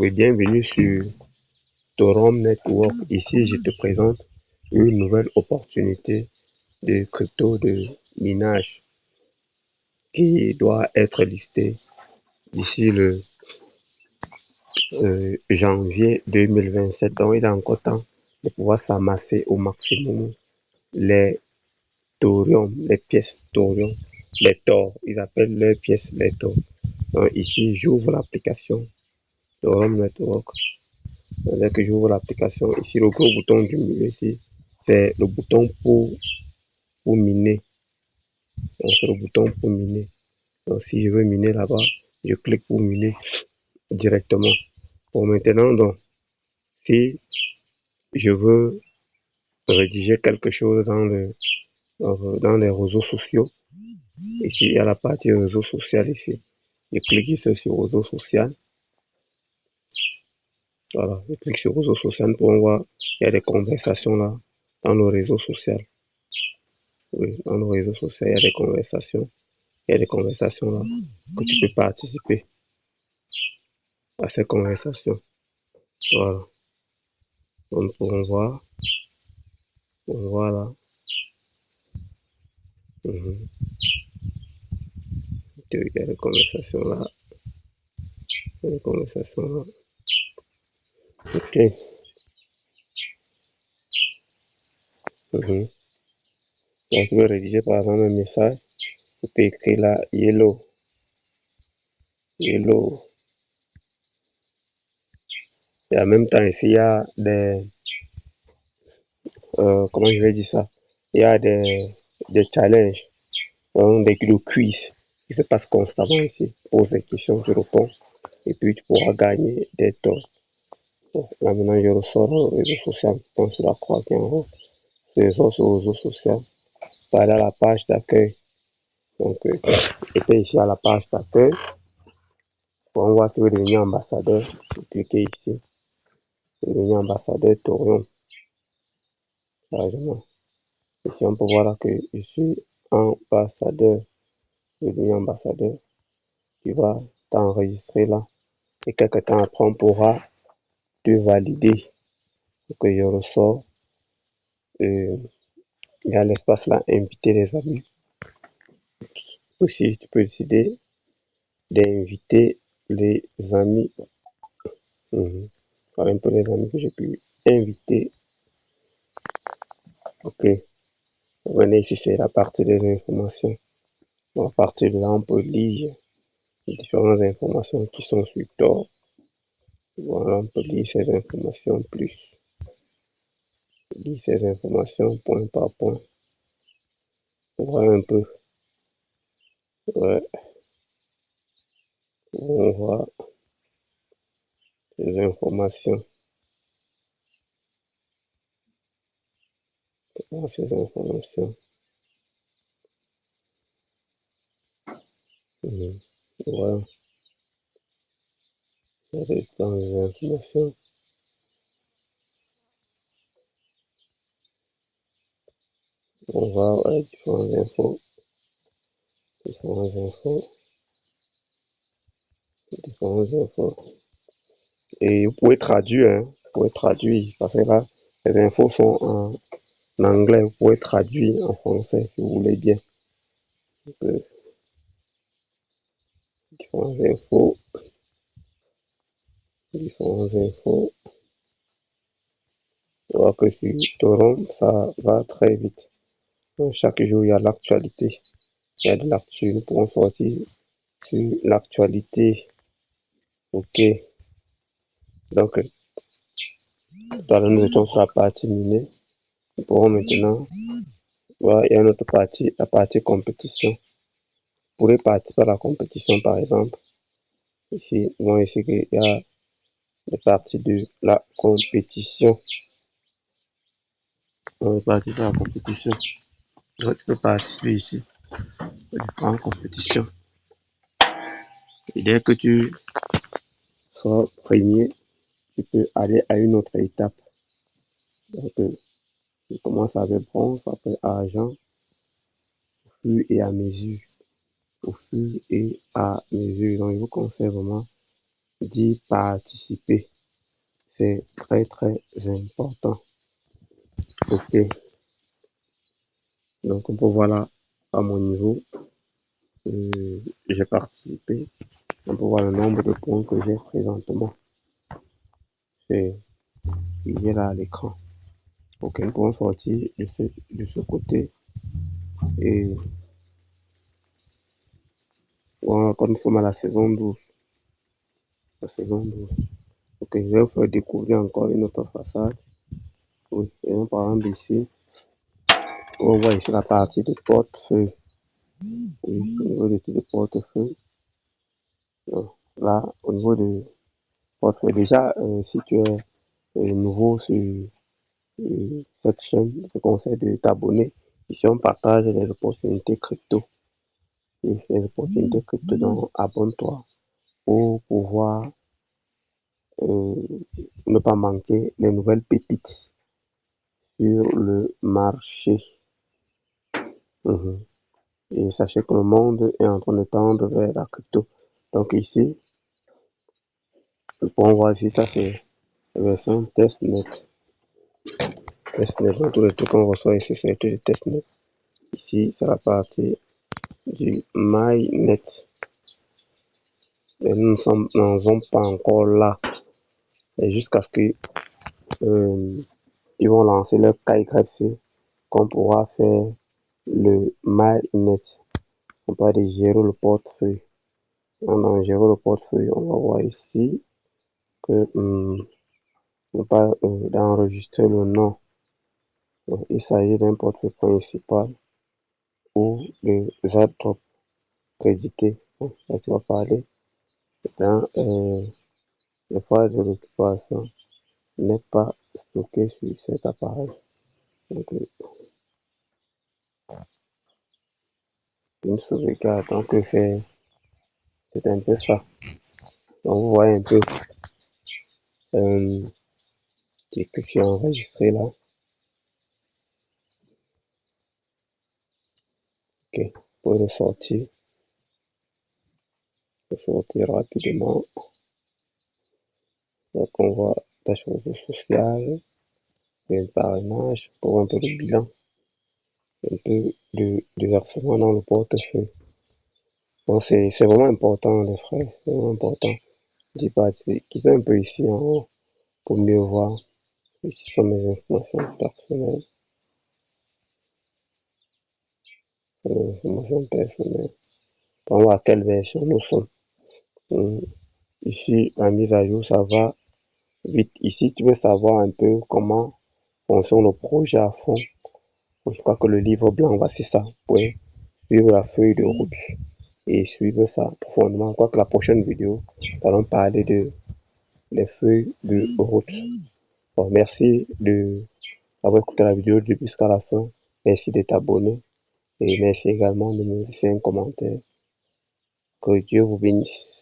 Oui, bienvenue sur Torum Network. Ici, je te présente une nouvelle opportunité de crypto de minage qui doit être listée d'ici le janvier 2027. Donc, il a encore temps de pouvoir s'amasser au maximum les thorium, les pièces thorium, les Tor. Ils appellent les pièces les Tor. Donc, ici, j'ouvre l'application Torum Network. Dès que j'ouvre l'application, ici, le gros bouton du milieu, ici, c'est le bouton pour miner. Donc, c'est le bouton pour miner. Donc, si je veux miner là-bas, je clique pour miner directement. Pour maintenant, donc, si je veux rédiger quelque chose dans les réseaux sociaux, ici, il y a la partie réseau social ici. Je clique ici sur réseau social. Voilà, je clique sur réseau social pour voir, il y a des conversations là, dans le réseau social. Oui, dans le réseau social, il y a des conversations. Il y a des conversations là que tu peux participer à ces conversations. Voilà. Donc, nous pourrons voir. Voilà. Il y a des conversations là. Il y a des conversations là. Ok. Donc, tu peux rédiger par exemple un message. Tu peux écrire là yellow. Yellow. Et en même temps, ici, il y a des. Comment je vais dire ça? Il y a des challenges. Donc, des quiz. Tu se passe constamment ici. Pose des questions, tu réponds. Et puis, tu pourras gagner des temps. Bon, là, maintenant, je ressors le réseau social. Donc, sur la croix qui est en haut. Je ressors sur le réseau social. Pas à la page d'accueil. Donc, j'étais ici à la page d'accueil. On voit si tu veux devenir ambassadeur. Cliquez ici. Devenir ambassadeur Torium. Largement. Ici, on peut voir là que je suis ambassadeur. Je vais devenir ambassadeur. Tu vas t'enregistrer là. Et quelques temps après, on pourra te valider. Donc, je ressors. Il y a l'espace là, inviter les amis. Aussi, tu peux décider d'inviter les amis. Voilà un peu les amis que j'ai pu inviter. Ok. Venez ici, c'est la partie des informations. À partir de là, on peut lire les différentes informations qui sont sur Tor. Voilà, on peut lire ces informations plus. Lire ces informations point par point. Pour voir un peu. Ouais. On voit ces informations. Ces informations. Voilà. Les informations. On va les différentes infos. Différentes infos. Différentes infos. Et vous pouvez traduire, hein. Vous pouvez traduire, parce que là, les infos sont en anglais. Vous pouvez traduire en français si vous voulez bien. Donc, différentes infos. Différentes infos. Je vois que sur Toron, ça va très vite. Donc, chaque jour, il y a l'actualité. Il y a de l'actu. Nous pourrons sortir sur l'actualité. Ok. Donc, tout à l'heure, nous étions sur la partie minée. Nous pourrons maintenant voir, il y a une autre partie, la partie compétition. Vous pourrez participer à la compétition, par exemple. Ici, nous voyons ici qu'il y a des parties de la compétition. On va participer à la compétition. Donc, tu peux participer ici aux différentes compétitions. Et dès que tu seras premier, tu peux aller à une autre étape. Donc, tu commences avec bronze, après argent, au fur et à mesure. Au fur et à mesure. Donc, je vous conseille vraiment d'y participer. C'est très très important. Ok. Donc on peut voir là à mon niveau, j'ai participé. On peut voir le nombre de points que j'ai présentement. C'est lié là à l'écran. Ok, nous pouvons sortir de ce côté et voilà, quand nous sommes à la saison 12. La saison 12. Ok, je vais vous faire découvrir encore une autre façade. Oui, et par exemple ici, on voit ici la partie de portefeuille. Oui, au niveau de portefeuille. Là, au niveau de portefeuille, déjà, si tu es nouveau sur cette chaîne, je te conseille de t'abonner. Ici, on partage les opportunités crypto. Et les opportunités crypto, donc abonne-toi pour pouvoir euh, ne pas manquer les nouvelles pépites sur le marché. Et sachez que le monde est en train de tendre vers la crypto. Donc ici, nous pouvons voir ici, ça c'est la version testnet. Testnet, donc tous les trucs qu'on reçoit ici, c'est tous les testnet. Ici, c'est la partie du MyNet. Mais nous n'en sommes pas encore là. Et jusqu'à ce que ils vont lancer leur KYC, qu'on pourra faire le MyNet. On va gérer le portefeuille. On gérer le portefeuille, on va voir ici que on va d'enregistrer le nom. Donc, il s'agit d'un portefeuille principal ou de airdrop crédité. Donc, là, tu vas parler dans les phases de l'occupation n'est pas stocké sur cet appareil. Donc, une sauvegarde. Donc, c'est un peu ça. Donc, vous voyez un peu ce que tu as enregistré là. Ok, pour le sortir rapidement. Donc, on voit ta chose sociale, le parrainage, pour un peu le bilan, un peu de versement dans le portefeuille. Donc, c'est vraiment important, les frais, c'est vraiment important d'y participer. Quittez un peu ici en haut pour mieux voir. Ici sont mes informations personnelles. Pour voir à quelle version nous sommes. Ici, la mise à jour, ça va vite. Ici, tu veux savoir un peu comment fonctionne le projet à fond. Je crois que le livre blanc, voici ça. Vous pouvez suivre la feuille de route et suivre ça profondément. Je crois que la prochaine vidéo, nous allons parler de les feuilles de route. Bon, merci d'avoir écouté la vidéo du début jusqu'à la fin. Merci de t'abonner et merci également de me laisser un commentaire. Que Dieu vous bénisse.